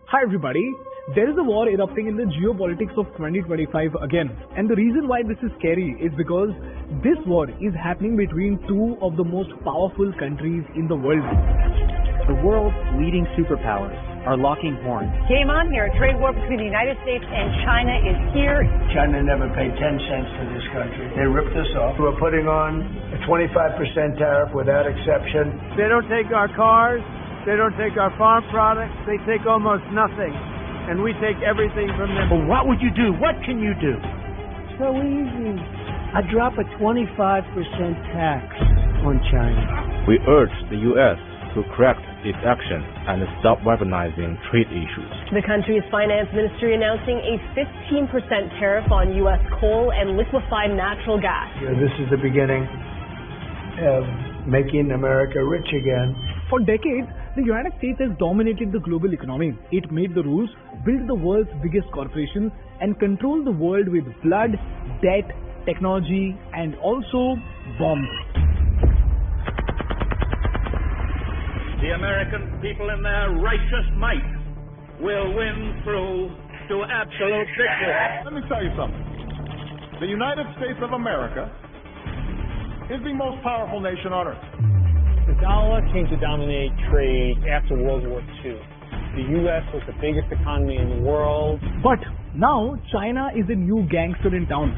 Hi everybody, there is a war erupting in the geopolitics of 2025 again, and the reason why this is scary is because this war is happening between two of the most powerful countries in the world. The world's leading superpowers are locking horns. Game on here, a trade war between the United States and China is here. China never paid 10 cents to this country. They ripped us off. We're putting on a 25% tariff without exception. They don't take our cars. They don't take our farm products. They take almost nothing. And we take everything from them. But what would you do? What can you do? So easy. I drop a 25% tax on China. We urge the U.S. to correct its action and stop weaponizing trade issues. The country's finance ministry announcing a 15% tariff on U.S. coal and liquefied natural gas. This is the beginning of making America rich again. For decades, the United States has dominated the global economy. It made the rules, built the world's biggest corporations, and controlled the world with blood, debt, technology, and also bombs. The American people in their righteous might will win through to absolute victory. Let me tell you something. The United States of America is the most powerful nation on earth. The dollar came to dominate trade after World War II. The U.S. was the biggest economy in the world. But now China is a new gangster in town.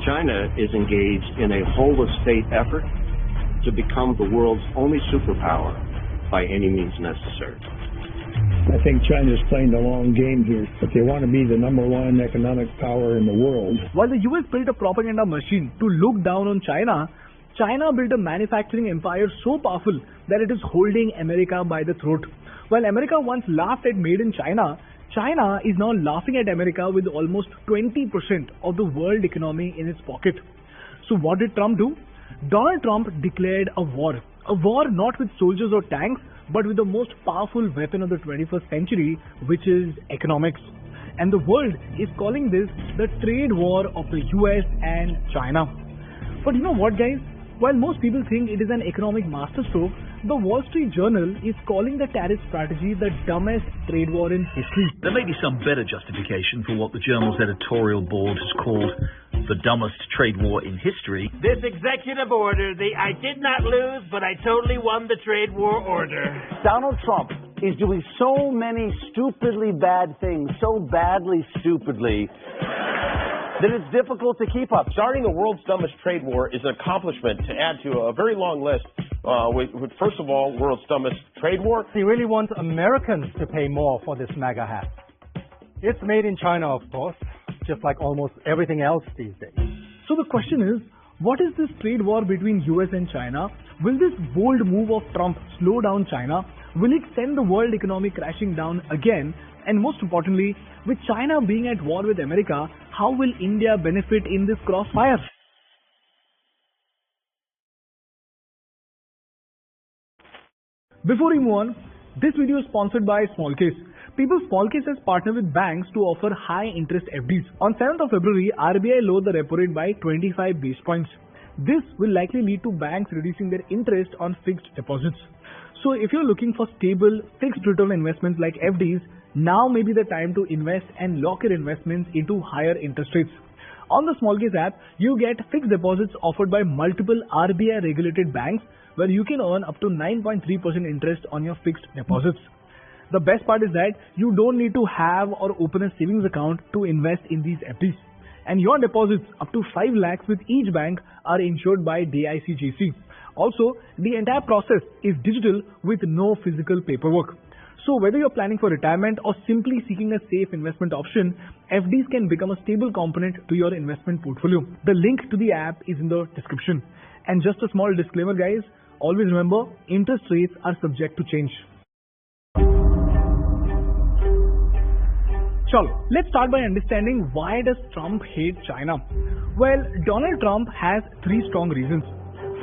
China is engaged in a whole-of-state effort to become the world's only superpower by any means necessary. I think China's playing the long game here. If they want to be the #1 economic power in the world. While the US built a propaganda machine to look down on China, China built a manufacturing empire so powerful that it is holding America by the throat. While America once laughed at Made in China, China is now laughing at America with almost 20% of the world economy in its pocket. So what did Trump do? Donald Trump declared a war not with soldiers or tanks, but with the most powerful weapon of the 21st century, which is economics. And the world is calling this the trade war of the US and China. But you know what, guys? While most people think it is an economic masterstroke, the Wall Street Journal is calling the tariff strategy the dumbest trade war in history. There may be some better justification for what the journal's editorial board has called the dumbest trade war in history. This executive order, I did not lose, but I totally won the trade war order. Donald Trump is doing so many stupidly bad things, so badly stupidly, that it's difficult to keep up. Starting the world's dumbest trade war is an accomplishment to add to a very long list. With first of all, world's dumbest trade war. They really want Americans to pay more for this MAGA hat. It's made in China, of course, just like almost everything else these days. So the question is, what is this trade war between US and China? Will this bold move of Trump slow down China? Will it send the world economy crashing down again? And most importantly, with China being at war with America, how will India benefit in this crossfire? Before we move on, this video is sponsored by Smallcase. People, Smallcase has partnered with banks to offer high interest FDs. On 7th of February, RBI lowered the repo rate by 25 basis points. This will likely lead to banks reducing their interest on fixed deposits. So if you're looking for stable, fixed return investments like FDs, now may be the time to invest and lock your investments into higher interest rates. On the Smallcase app, you get fixed deposits offered by multiple RBI regulated banks where you can earn up to 9.3% interest on your fixed deposits. The best part is that you don't need to have or open a savings account to invest in these FDs. And your deposits up to 5 lakhs with each bank are insured by DICGC. Also, the entire process is digital with no physical paperwork. So whether you're planning for retirement or simply seeking a safe investment option, FDs can become a stable component to your investment portfolio. The link to the app is in the description. And just a small disclaimer, guys, always remember, interest rates are subject to change. So, let's start by understanding why does Trump hate China? Well, Donald Trump has 3 strong reasons.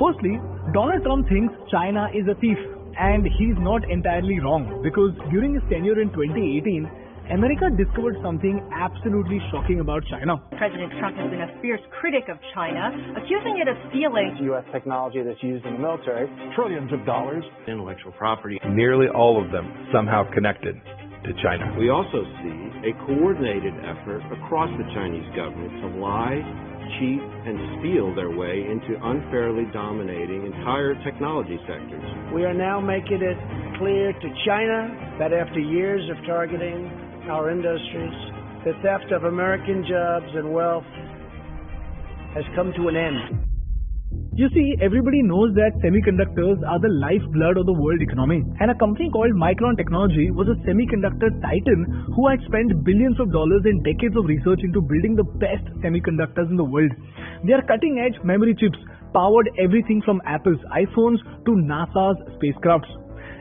Firstly, Donald Trump thinks China is a thief. And he's not entirely wrong, because during his tenure in 2018, America discovered something absolutely shocking about China. President Trump has been a fierce critic of China, accusing it of stealing U.S. technology that's used in the military. Trillions of dollars. Intellectual property. Nearly all of them somehow connected to China. We also see a coordinated effort across the Chinese government to lie, cheat, and steal their way into unfairly dominating entire technology sectors. We are now making it clear to China that after years of targeting our industries, the theft of American jobs and wealth has come to an end. You see, everybody knows that semiconductors are the lifeblood of the world economy. And a company called Micron Technology was a semiconductor titan who had spent billions of dollars and decades of research into building the best semiconductors in the world. Their cutting-edge memory chips powered everything from Apple's iPhones to NASA's spacecrafts.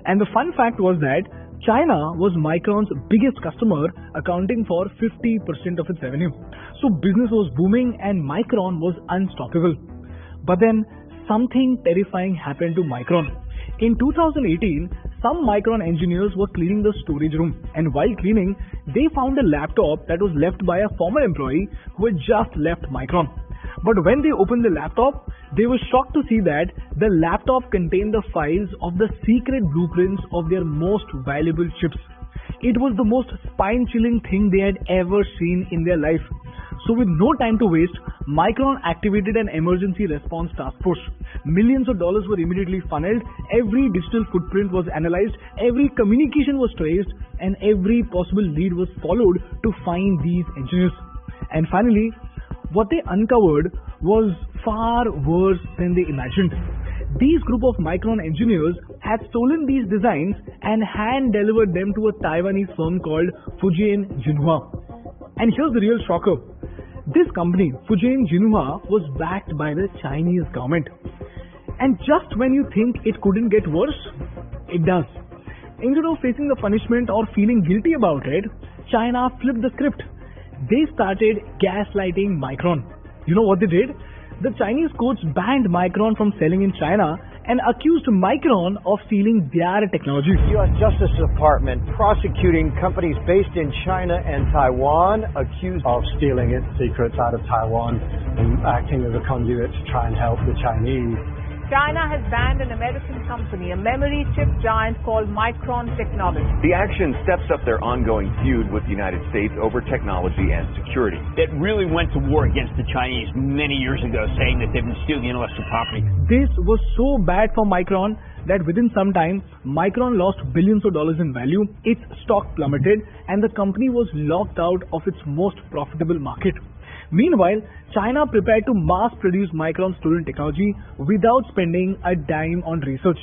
And the fun fact was that China was Micron's biggest customer, accounting for 50% of its revenue. So business was booming and Micron was unstoppable. But then something terrifying happened to Micron. In 2018, some Micron engineers were cleaning the storage room, and while cleaning, they found a laptop that was left by a former employee who had just left Micron. But when they opened the laptop, they were shocked to see that the laptop contained the files of the secret blueprints of their most valuable chips. It was the most spine-chilling thing they had ever seen in their life. So with no time to waste, Micron activated an emergency response task force. Millions of dollars were immediately funneled, every digital footprint was analyzed, every communication was traced, and every possible lead was followed to find these engineers. And finally, what they uncovered was far worse than they imagined. These group of Micron engineers had stolen these designs and hand-delivered them to a Taiwanese firm called Fujian Jinhua. And here's the real shocker. This company, Fujian Jinhua, was backed by the Chinese government. And just when you think it couldn't get worse, it does. Instead of facing the punishment or feeling guilty about it, China flipped the script. They started gaslighting Micron. You know what they did? The Chinese courts banned Micron from selling in China and accused Micron of stealing their technology. U.S. Justice Department prosecuting companies based in China and Taiwan accused of stealing its secrets out of Taiwan and acting as a conduit to try and help the Chinese. China has banned an American company, a memory chip giant called Micron Technology. The action steps up their ongoing feud with the United States over technology and security. That really went to war against the Chinese many years ago, saying that they've been stealing intellectual property. This was so bad for Micron that within some time, Micron lost billions of dollars in value, its stock plummeted, and the company was locked out of its most profitable market. Meanwhile, China prepared to mass-produce Micron stolen technology without spending a dime on research.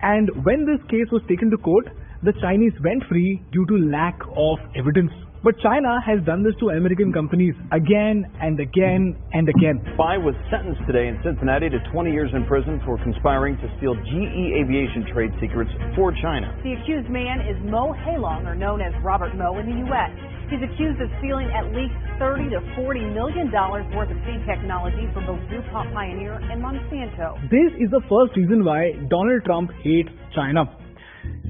And when this case was taken to court, the Chinese went free due to lack of evidence. But China has done this to American companies again and again and again. Spy was sentenced today in Cincinnati to 20 years in prison for conspiring to steal GE Aviation trade secrets for China. The accused man is Mo Halong, or known as Robert Mo in the U.S. He's accused of stealing at least $30 to $40 million worth of seed technology from both DuPont Pioneer and Monsanto. This is the first reason why Donald Trump hates China.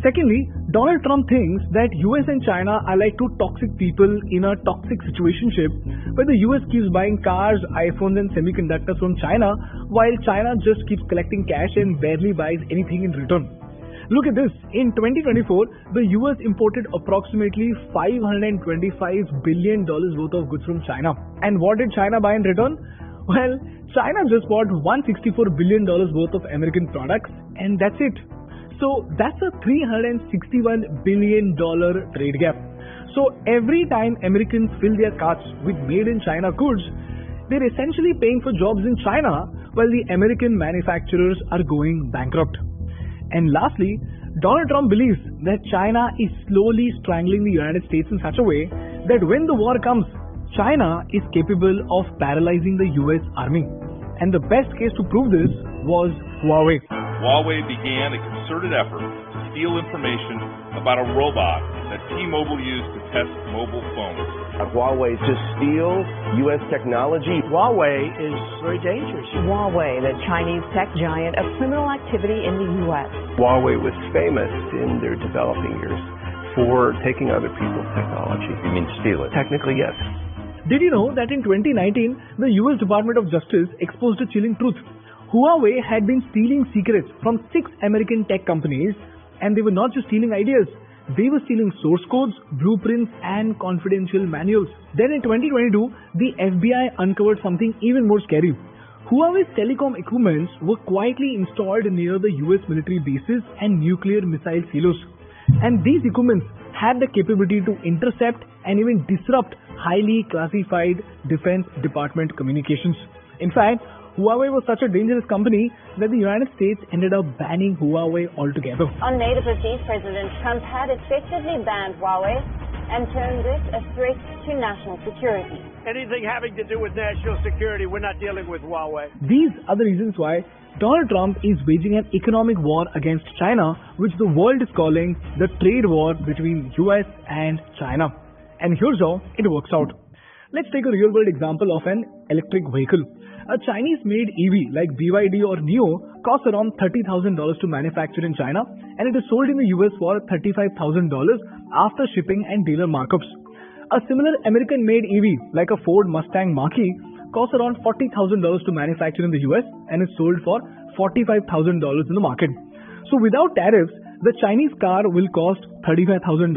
Secondly, Donald Trump thinks that US and China are like two toxic people in a toxic situationship where the US keeps buying cars, iPhones and semiconductors from China while China just keeps collecting cash and barely buys anything in return. Look at this. In 2024, the US imported approximately $525 billion worth of goods from China. And what did China buy in return? Well, China just bought $164 billion worth of American products, and that's it. So that's a $361 billion trade gap. So every time Americans fill their carts with made in China goods, they're essentially paying for jobs in China while the American manufacturers are going bankrupt. And lastly, Donald Trump believes that China is slowly strangling the United States in such a way that when the war comes, China is capable of paralyzing the US Army. And the best case to prove this was Huawei. Huawei began a concerted effort to steal information about a robot that T-Mobile used to test mobile phones. Huawei to steal U.S. technology. Huawei is very dangerous. Huawei, the Chinese tech giant, of criminal activity in the U.S. Huawei was famous in their developing years for taking other people's technology. You mean steal it? Technically, yes. Did you know that in 2019, the US Department of Justice exposed a chilling truth? Huawei had been stealing secrets from 6 American tech companies, and they were not just stealing ideas. They were stealing source codes, blueprints, and confidential manuals. Then in 2022, the FBI uncovered something even more scary. Huawei's telecom equipments were quietly installed near the US military bases and nuclear missile silos. And these equipments had the capability to intercept and even disrupt highly classified Defense Department communications. In fact, Huawei was such a dangerous company that the United States ended up banning Huawei altogether. On May the 15th, President Trump had effectively banned Huawei and termed it a threat to national security. Anything having to do with national security, we're not dealing with Huawei. These are the reasons why Donald Trump is waging an economic war against China, which the world is calling the trade war between US and China. And here's how it works out. Let's take a real-world example of an electric vehicle. A Chinese-made EV like BYD or NIO costs around $30,000 to manufacture in China, and it is sold in the US for $35,000 after shipping and dealer markups. A similar American-made EV like a Ford Mustang Mach-E costs around $40,000 to manufacture in the US and is sold for $45,000 in the market. So without tariffs, the Chinese car will cost $35,000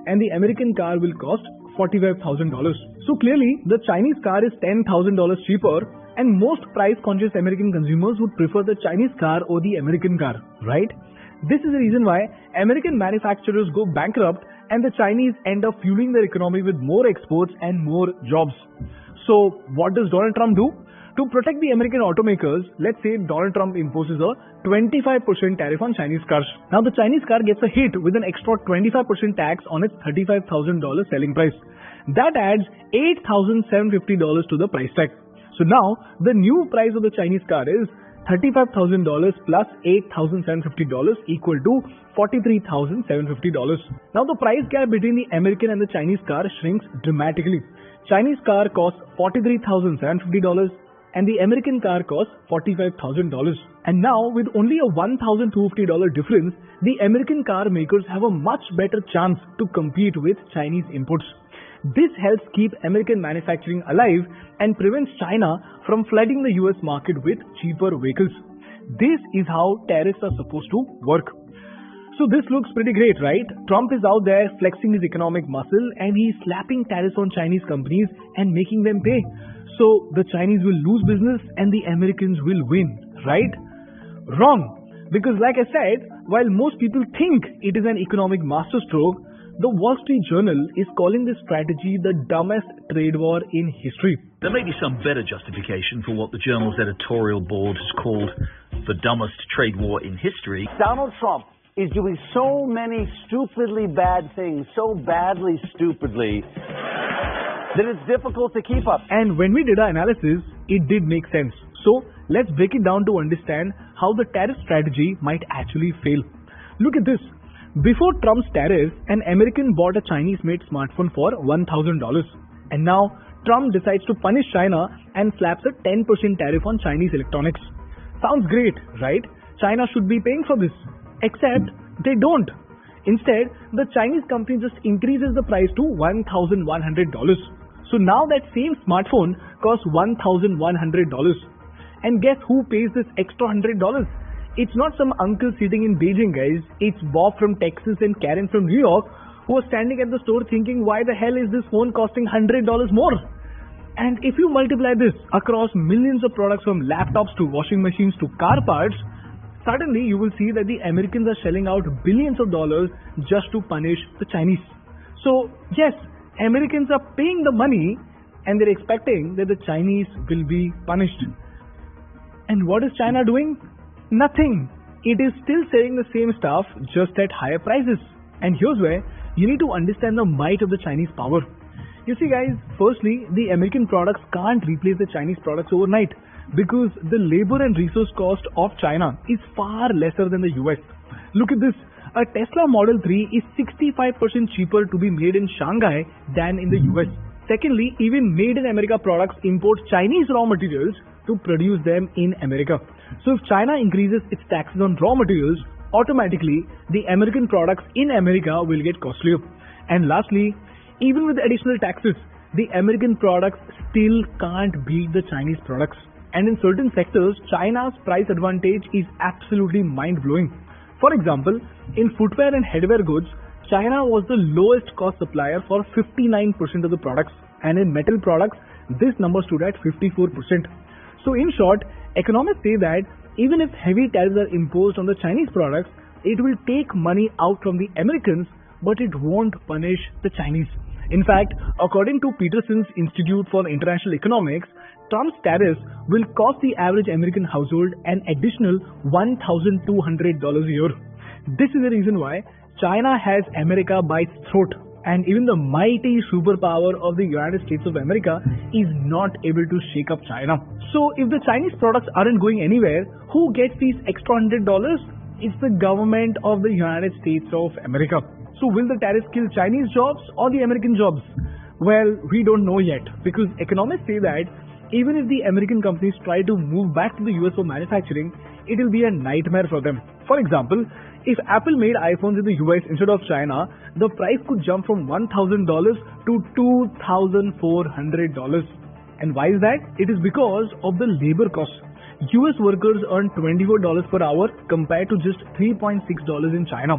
and the American car will cost $45,000. So clearly, the Chinese car is $10,000 cheaper, and most price-conscious American consumers would prefer the Chinese car over the American car, right? This is the reason why American manufacturers go bankrupt and the Chinese end up fueling their economy with more exports and more jobs. So what does Donald Trump do? To protect the American automakers, let's say Donald Trump imposes a 25% tariff on Chinese cars. Now the Chinese car gets a hit with an extra 25% tax on its $35,000 selling price. That adds $8,750 to the price tag. So now the new price of the Chinese car is $35,000 plus $8,750 equal to $43,750. Now the price gap between the American and the Chinese car shrinks dramatically. Chinese car costs $43,750 and the American car costs $45,000. And now with only a $1,250 difference, the American car makers have a much better chance to compete with Chinese imports. This helps keep American manufacturing alive and prevents China from flooding the US market with cheaper vehicles. This is how tariffs are supposed to work. So this looks pretty great, right? Trump is out there flexing his economic muscle and he's slapping tariffs on Chinese companies and making them pay. So the Chinese will lose business and the Americans will win, right? Wrong. Because like I said, while most people think it is an economic masterstroke, the Wall Street Journal is calling this strategy the dumbest trade war in history. There may be some better justification for what the journal's editorial board has called the dumbest trade war in history. Donald Trump is doing so many stupidly bad things, so badly stupidly, that it's difficult to keep up. And when we did our analysis, it did make sense. So let's break it down to understand how the tariff strategy might actually fail. Look at this. Before Trump's tariffs, an American bought a Chinese-made smartphone for $1,000. And now, Trump decides to punish China and slaps a 10% tariff on Chinese electronics. Sounds great, right? China should be paying for this. Except, they don't. Instead, the Chinese company just increases the price to $1,100. So now that same smartphone costs $1,100. And guess who pays this extra $100? It's not some uncle sitting in Beijing, guys. It's Bob from Texas and Karen from New York who are standing at the store thinking, why the hell is this phone costing $100 more? And if you multiply this across millions of products from laptops to washing machines to car parts, suddenly you will see that the Americans are shelling out billions of dollars just to punish the Chinese. So yes, Americans are paying the money and they're expecting that the Chinese will be punished. And what is China doing? Nothing. It is still selling the same stuff just at higher prices. And here's where you need to understand the might of the Chinese power. You see guys, firstly, the American products can't replace the Chinese products overnight because the labor and resource cost of China is far lesser than the US. Look at this. A Tesla Model 3 is 65% cheaper to be made in Shanghai than in the US. Secondly, even made in America products import Chinese raw materials to produce them in America. So if China increases its taxes on raw materials, automatically the American products in America will get costlier. And lastly, even with additional taxes, the American products still can't beat the Chinese products. And in certain sectors, China's price advantage is absolutely mind-blowing. For example, in footwear and headwear goods, China was the lowest cost supplier for 59% of the products, and in metal products, this number stood at 54%. So in short, economists say that even if heavy tariffs are imposed on the Chinese products, it will take money out from the Americans, but it won't punish the Chinese. In fact, according to Peterson's Institute for International Economics, Trump's tariffs will cost the average American household an additional $1,200 a year. This is the reason why China has America by its throat, and even the mighty superpower of the United States of America is not able to shake up China. So if the Chinese products aren't going anywhere, who gets these extra $100? It's the government of the United States of America. So will the tariffs kill Chinese jobs or the American jobs? Well, we don't know yet, because economists say that even if the American companies try to move back to the US for manufacturing, it will be a nightmare for them. For example, if Apple made iPhones in the US instead of China, the price could jump from $1,000 to $2,400. And why is that? It is because of the labor cost. US workers earn $24 per hour compared to just $3.6 in China.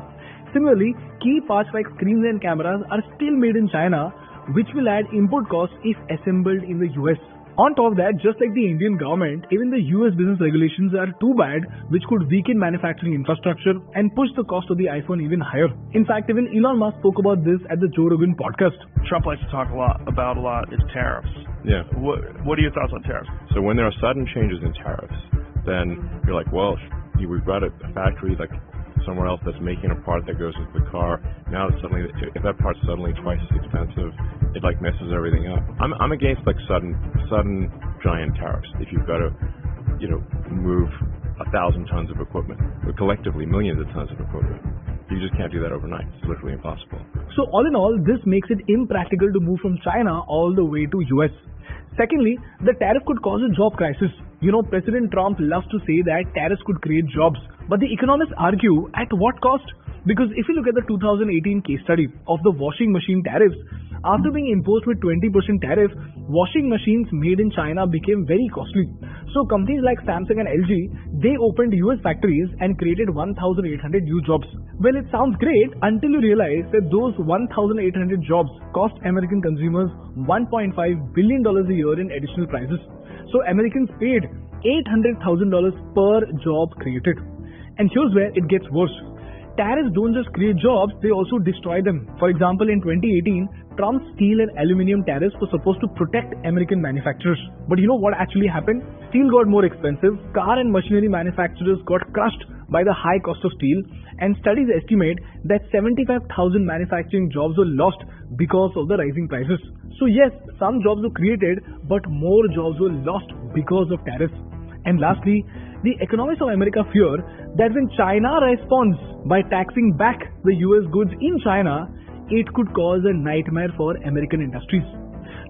Similarly, key parts like screens and cameras are still made in China, which will add import costs if assembled in the US. On top of that, just like the Indian government, even the US business regulations are too bad, which could weaken manufacturing infrastructure and push the cost of the iPhone even higher. In fact, even Elon Musk spoke about this at the Joe Rogan podcast. Trump likes to talk about a lot is tariffs. Yeah. What are your thoughts on tariffs? So when there are sudden changes in tariffs, then you're like, well, we've got a factory like somewhere else that's making a part that goes into the car. Now that suddenly, if that part's suddenly twice as expensive, it like messes everything up. I'm against like sudden giant tariffs. If you've got to, move 1,000 tons of equipment, or collectively millions of tons of equipment, you just can't do that overnight. It's literally impossible. So all in all, this makes it impractical to move from China all the way to US. Secondly, the tariff could cause a job crisis. President Trump loves to say that tariffs could create jobs. But the economists argue, at what cost? Because if you look at the 2018 case study of the washing machine tariffs, after being imposed with 20% tariff, washing machines made in China became very costly. So companies like Samsung and LG, they opened US factories and created 1,800 new jobs. Well, it sounds great until you realize that those 1,800 jobs cost American consumers $1.5 billion a year in additional prices. So Americans paid $800,000 per job created. And here's where it gets worse. Tariffs don't just create jobs, they also destroy them. For example, in 2018, Trump's steel and aluminium tariffs were supposed to protect American manufacturers. But you know what actually happened? Steel got more expensive, car and machinery manufacturers got crushed by the high cost of steel, and studies estimate that 75,000 manufacturing jobs were lost because of the rising prices. So yes, some jobs were created, but more jobs were lost because of tariffs. And lastly, the economists of America fear that when China responds by taxing back the US goods in China, it could cause a nightmare for American industries.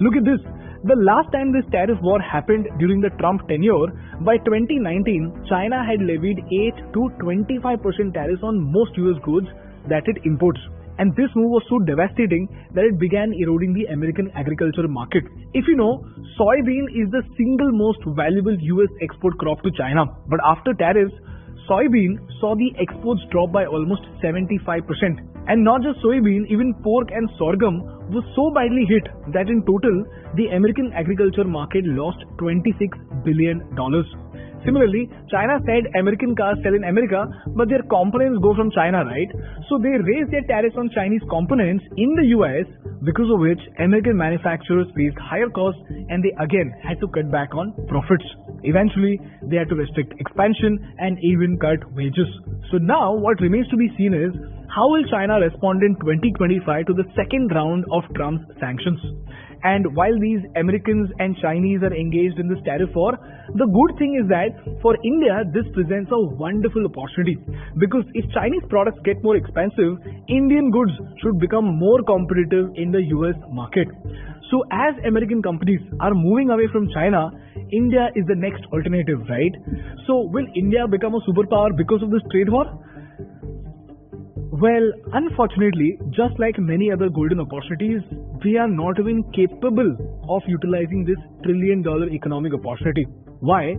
Look at this. The last time this tariff war happened during the Trump tenure, by 2019, China had levied 8 to 25% tariffs on most US goods that it imports. And this move was so devastating that it began eroding the American agriculture market. If you know, soybean is the single most valuable US export crop to China. But after tariffs, soybean saw the exports drop by almost 75%. And not just soybean, even pork and sorghum was so badly hit that in total, the American agriculture market lost $26 billion. Similarly, China said American cars sell in America, but their components go from China, right? So they raised their tariffs on Chinese components in the US, because of which American manufacturers faced higher costs and they again had to cut back on profits. Eventually, they had to restrict expansion and even cut wages. So now what remains to be seen is how will China respond in 2025 to the second round of Trump's sanctions? And while these Americans and Chinese are engaged in this tariff war, the good thing is that for India, this presents a wonderful opportunity. Because if Chinese products get more expensive, Indian goods should become more competitive in the US market. So as American companies are moving away from China, India is the next alternative, right? So will India become a superpower because of this trade war? Well, unfortunately, just like many other golden opportunities, we are not even capable of utilizing this trillion-dollar economic opportunity. Why?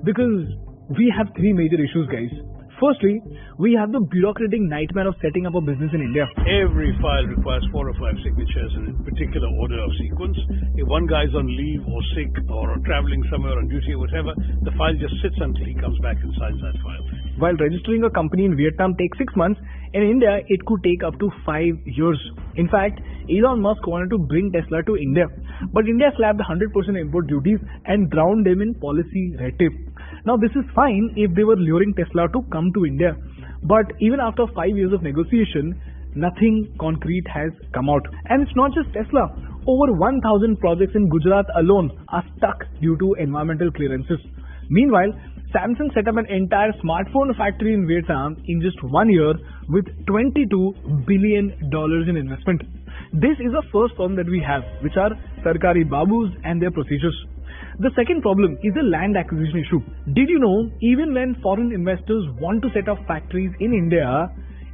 Because we have three major issues, guys. Firstly, we have the bureaucratic nightmare of setting up a business in India. Every file requires 4 or 5 signatures in a particular order of sequence. If one guy is on leave or sick or traveling somewhere on duty or whatever, the file just sits until he comes back and signs that file. While registering a company in Vietnam takes 6 months, in India it could take up to 5 years. In fact, Elon Musk wanted to bring Tesla to India, but India slapped 100% import duties and drowned them in policy red tape. Now this is fine if they were luring Tesla to come to India, but even after 5 years of negotiation, nothing concrete has come out. And it's not just Tesla. Over 1,000 projects in Gujarat alone are stuck due to environmental clearances. Meanwhile, Samsung set up an entire smartphone factory in Vietnam in just 1 year with $22 billion in investment. This is the first problem that we have, which are Sarkari Babus and their procedures. The second problem is the land acquisition issue. Did you know, even when foreign investors want to set up factories in India,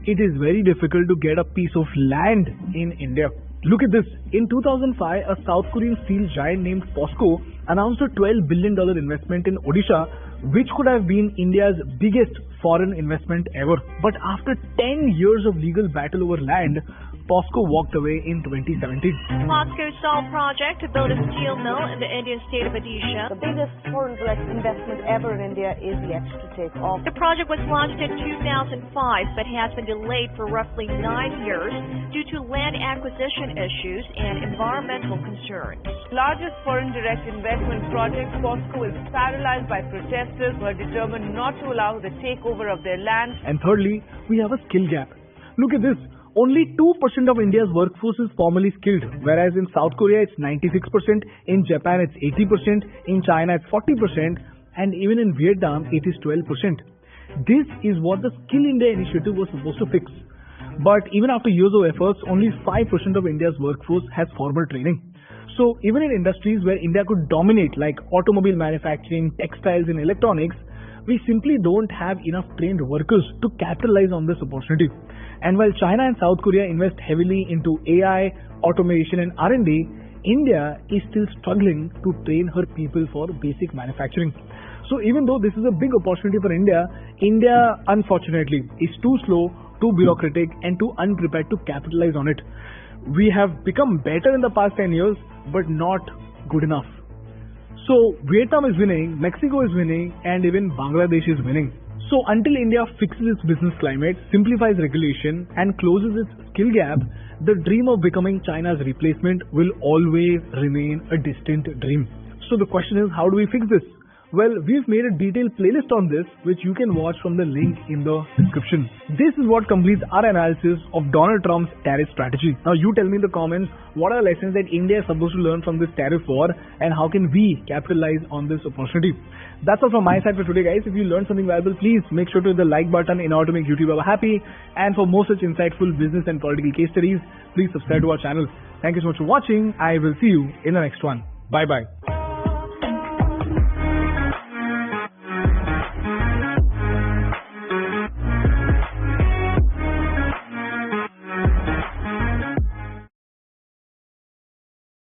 it is very difficult to get a piece of land in India. Look at this. In 2005, a South Korean steel giant named POSCO announced a $12 billion investment in Odisha, which could have been India's biggest foreign investment ever. But after 10 years of legal battle over land, POSCO walked away in 2017. POSCO's sole project to build a steel mill in the Indian state of Odisha. The biggest foreign direct investment ever in India is yet to take off. The project was launched in 2005 but has been delayed for roughly 9 years due to land acquisition issues and environmental concerns. Largest foreign direct investment project, POSCO is paralyzed by protesters who are determined not to allow the takeover of their land. And thirdly, we have a skill gap. Look at this. Only 2% of India's workforce is formally skilled, whereas in South Korea it's 96%, in Japan it's 80%, in China it's 40%, and even in Vietnam it is 12%. This is what the Skill India initiative was supposed to fix. But even after years of efforts, only 5% of India's workforce has formal training. So even in industries where India could dominate, like automobile manufacturing, textiles and electronics, we simply don't have enough trained workers to capitalize on this opportunity. And while China and South Korea invest heavily into AI, automation and R&D, India is still struggling to train her people for basic manufacturing. So even though this is a big opportunity for India, India unfortunately is too slow, too bureaucratic and too unprepared to capitalize on it. We have become better in the past 10 years, but not good enough. So Vietnam is winning, Mexico is winning, and even Bangladesh is winning. So until India fixes its business climate, simplifies regulation and closes its skill gap, the dream of becoming China's replacement will always remain a distant dream. So the question is, how do we fix this? Well, we've made a detailed playlist on this, which you can watch from the link in the description. This is what completes our analysis of Donald Trump's tariff strategy. Now you tell me in the comments, what are the lessons that India is supposed to learn from this tariff war and how can we capitalize on this opportunity? That's all from my side for today, guys. If you learned something valuable, please make sure to hit the like button in order to make YouTube happy. And for more such insightful business and political case studies, please subscribe to our channel. Thank you so much for watching. I will see you in the next one. Bye bye.